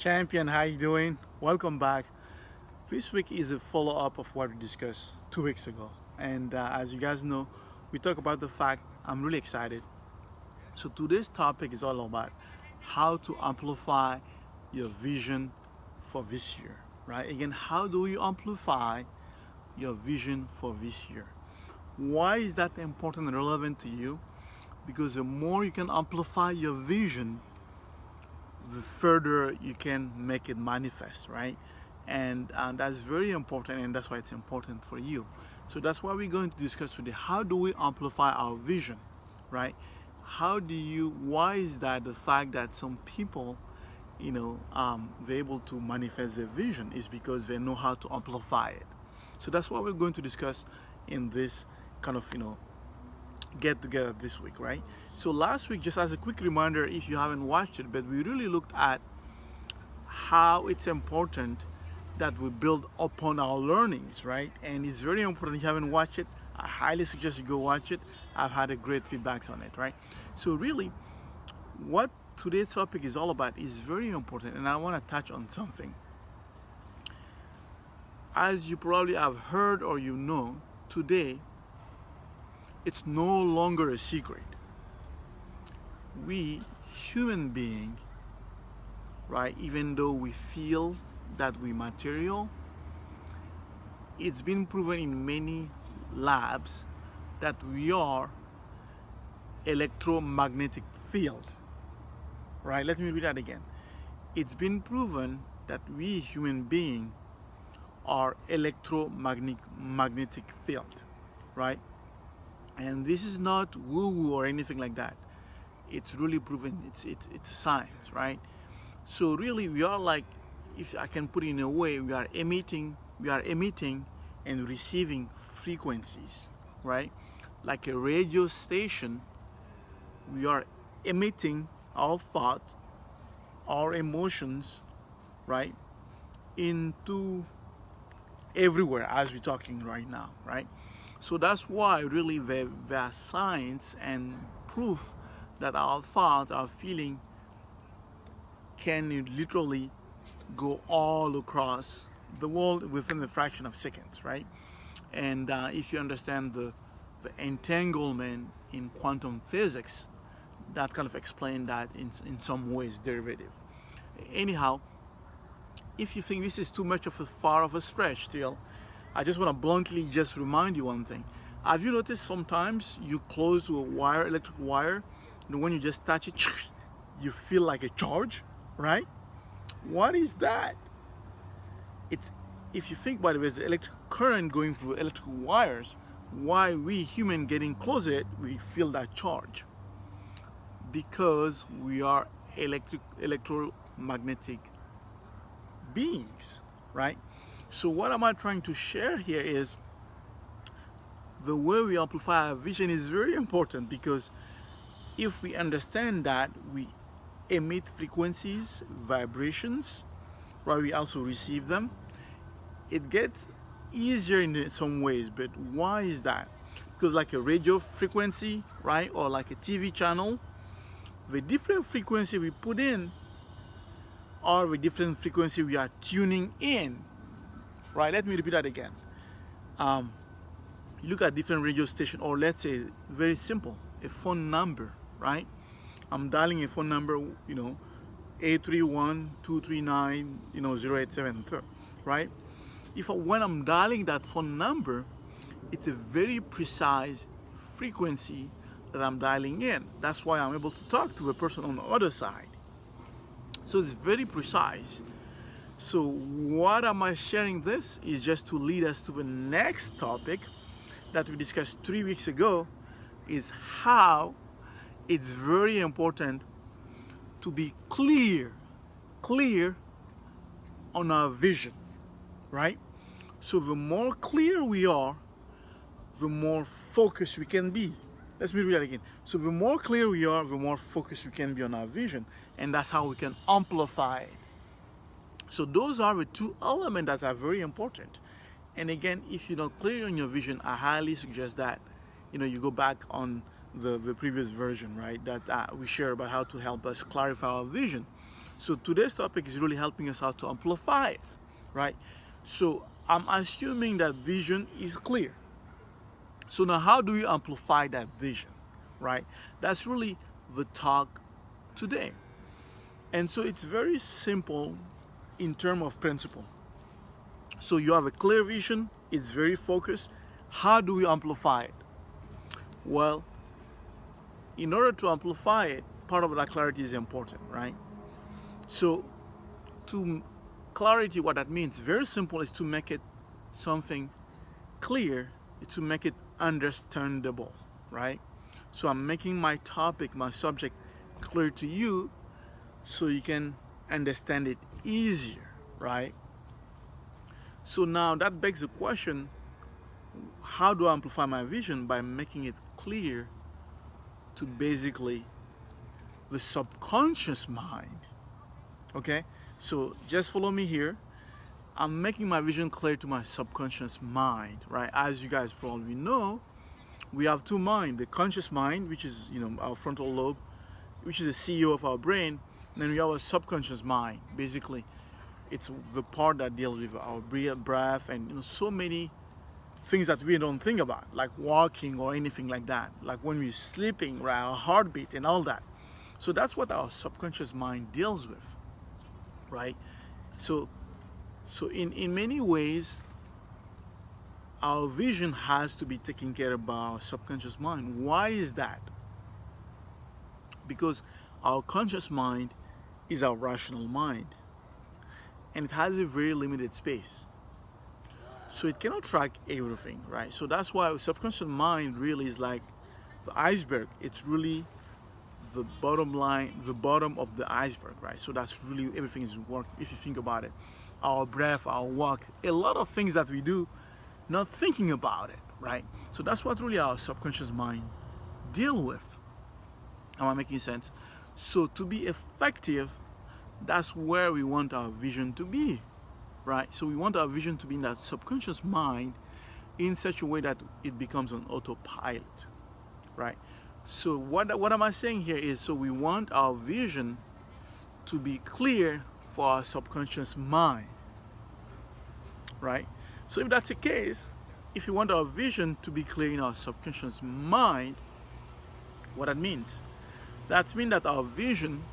Champion, how you doing? Welcome back. This week is a follow-up of what we discussed 2 weeks ago. And as you guys know, we talk about the fact I'm really excited. So today's topic is all about how to amplify your vision for this year, right? Again, how do you amplify your vision for this year? Why is that important and relevant to you? Because the more you can amplify your vision, the further you can make it manifest, right? And that's very important, and that's why it's important for you. So that's why we're going to discuss today. How do we amplify our vision, right? Why is that the fact that some people, they're able to manifest their vision is because they know how to amplify it. So that's what we're going to discuss in this kind of, get together this week, right? So last week, just as a quick reminder, if you haven't watched it, but we really looked at how it's important that we build upon our learnings, right? And it's very important. If you haven't watched it, I highly suggest you go watch it. I've had a great feedbacks on it, right? So really, what today's topic is all about is very important, and I want to touch on something. As you probably have heard or today, it's no longer a secret. We human beings, right, even though we feel that we're material, it's been proven in many labs that we are electromagnetic field, right? Let me read that again. It's been proven that we human beings are electromagnetic field, right? And this is not woo-woo or anything like that. It's really proven. It's a science, right? So really, we are like, if I can put it in a way, we are emitting and receiving frequencies, right? Like a radio station, we are emitting our thoughts, our emotions, right, into everywhere as we're talking right now, right? So that's why really there's science and proof that our thoughts, our feeling can literally go all across the world within a fraction of seconds, right? And if you understand the entanglement in quantum physics, that kind of explain that in some ways derivative. Anyhow, if you think this is too much of a far of a stretch still, I just want to bluntly just remind you one thing. Have you noticed sometimes you close to a wire, electric wire, and when you just touch it, you feel like a charge, right? What is that? It's, if you think about it, there's electric current going through electric wires. Why we human getting closer, we feel that charge? Because we are electromagnetic beings, right? So what am I trying to share here is the way we amplify our vision is very important, because if we understand that we emit frequencies, vibrations, right, we also receive them, it gets easier in some ways. But why is that? Because like a radio frequency, right, or like a TV channel, the different frequency we put in are the different frequency we are tuning in. Right, let me repeat that again. You look at different radio station, or let's say very simple, a phone number, right? I'm dialing a phone number, 831-239, 0873, right? When I'm dialing that phone number, it's a very precise frequency that I'm dialing in. That's why I'm able to talk to the person on the other side. So it's very precise. So what am I sharing this is just to lead us to the next topic that we discussed 3 weeks ago, is how it's very important to be clear on our vision, right? So the more clear we are, the more focused we can be. Let me read that again. So the more clear we are, the more focused we can be on our vision, and that's how we can amplify it. So those are the two elements that are very important. And again, if you're not clear on your vision, I highly suggest that you go back on the previous version, right, that we share about how to help us clarify our vision. So today's topic is really helping us out to amplify it, right? So I'm assuming that vision is clear. So now how do you amplify that vision, right? That's really the talk today. And so it's very simple in terms of principle. So you have a clear vision, it's very focused. How do we amplify it? Well, in order to amplify it, part of that clarity is important, right? So to clarity, what that means, very simple, is to make it something clear, to make it understandable, right? So I'm making my topic, my subject clear to you so you can understand it easier, right? So now that begs the question, how do I amplify my vision? By making it clear to basically the subconscious mind. Okay, so just follow me here. I'm making my vision clear to my subconscious mind, right? As you guys probably know, we have two minds: the conscious mind, which is our frontal lobe, which is the CEO of our brain, and then we have a subconscious mind. Basically, it's the part that deals with our breath and so many things that we don't think about, like walking or anything like that, like when we're sleeping, right? Our heartbeat and all that. So that's what our subconscious mind deals with, right? So in many ways, our vision has to be taken care of by our subconscious mind. Why is that? Because our conscious mind is our rational mind, and it has a very limited space. So it cannot track everything, right? So that's why our subconscious mind really is like the iceberg. It's really the bottom line, the bottom of the iceberg, right? So that's really everything is work if you think about it. Our breath, our walk, a lot of things that we do, not thinking about it, right? So that's what really our subconscious mind deal with. Am I making sense? So to be effective, that's where we want our vision to be, right? So we want our vision to be in that subconscious mind in such a way that it becomes an autopilot, right? So what am I saying here is, so we want our vision to be clear for our subconscious mind, right? So if that's the case, if you want our vision to be clear in our subconscious mind, what that means? That means that our vision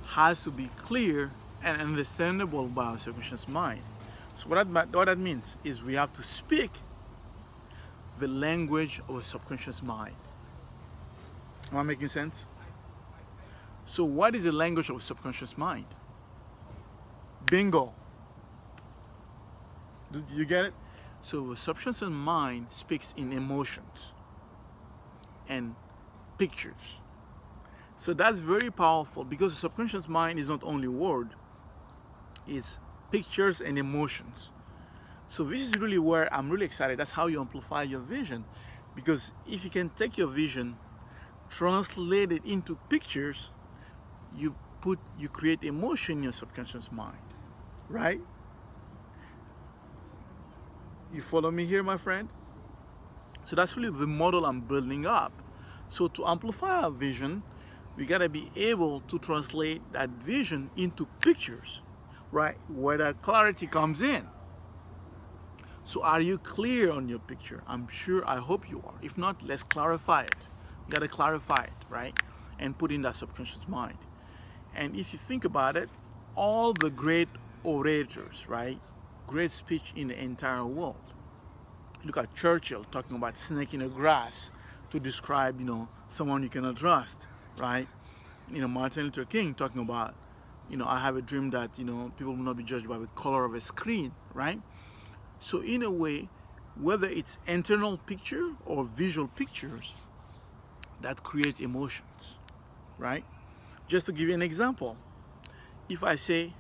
has to be clear and understandable by our subconscious mind. So what that means is we have to speak the language of a subconscious mind. Am I making sense? So what is the language of a subconscious mind? Bingo. Do you get it? So the subconscious mind speaks in emotions and pictures. So that's very powerful, because the subconscious mind is not only word, it's pictures and emotions. So this is really where I'm really excited. That's how you amplify your vision. Because if you can take your vision, translate it into pictures, you create emotion in your subconscious mind, right? You follow me here, my friend? So that's really the model I'm building up. So to amplify our vision, we gotta be able to translate that vision into pictures, right? Where that clarity comes in. So are you clear on your picture? I hope you are. If not, let's clarify it. You gotta clarify it, right? And put in that subconscious mind. And if you think about it, all the great orators, right? Great speech in the entire world. Look at Churchill talking about snake in the grass to describe, someone you cannot trust, right? Martin Luther King talking about, I have a dream that, people will not be judged by the color of a screen, right? So in a way, whether it's internal picture or visual pictures, that creates emotions, right? Just to give you an example, if I say,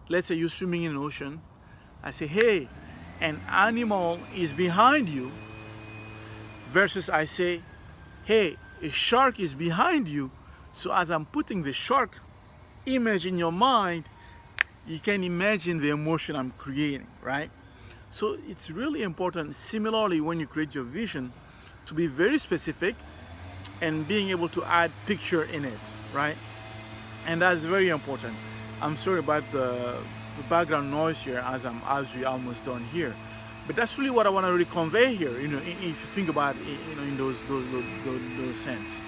let's say you're swimming in an ocean, I say, hey, an animal is behind you, versus I say, hey, a shark is behind you. So as I'm putting the shark image in your mind, you can imagine the emotion I'm creating, right? So it's really important, similarly, when you create your vision, to be very specific and being able to add picture in it, right? and that's very important. I'm sorry about the background noise here as we almost done here, but that's really what I want to really convey here. If you think about it, in those sense.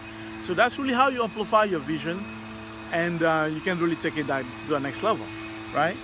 So that's really how you amplify your vision, and you can really take it to the next level, right?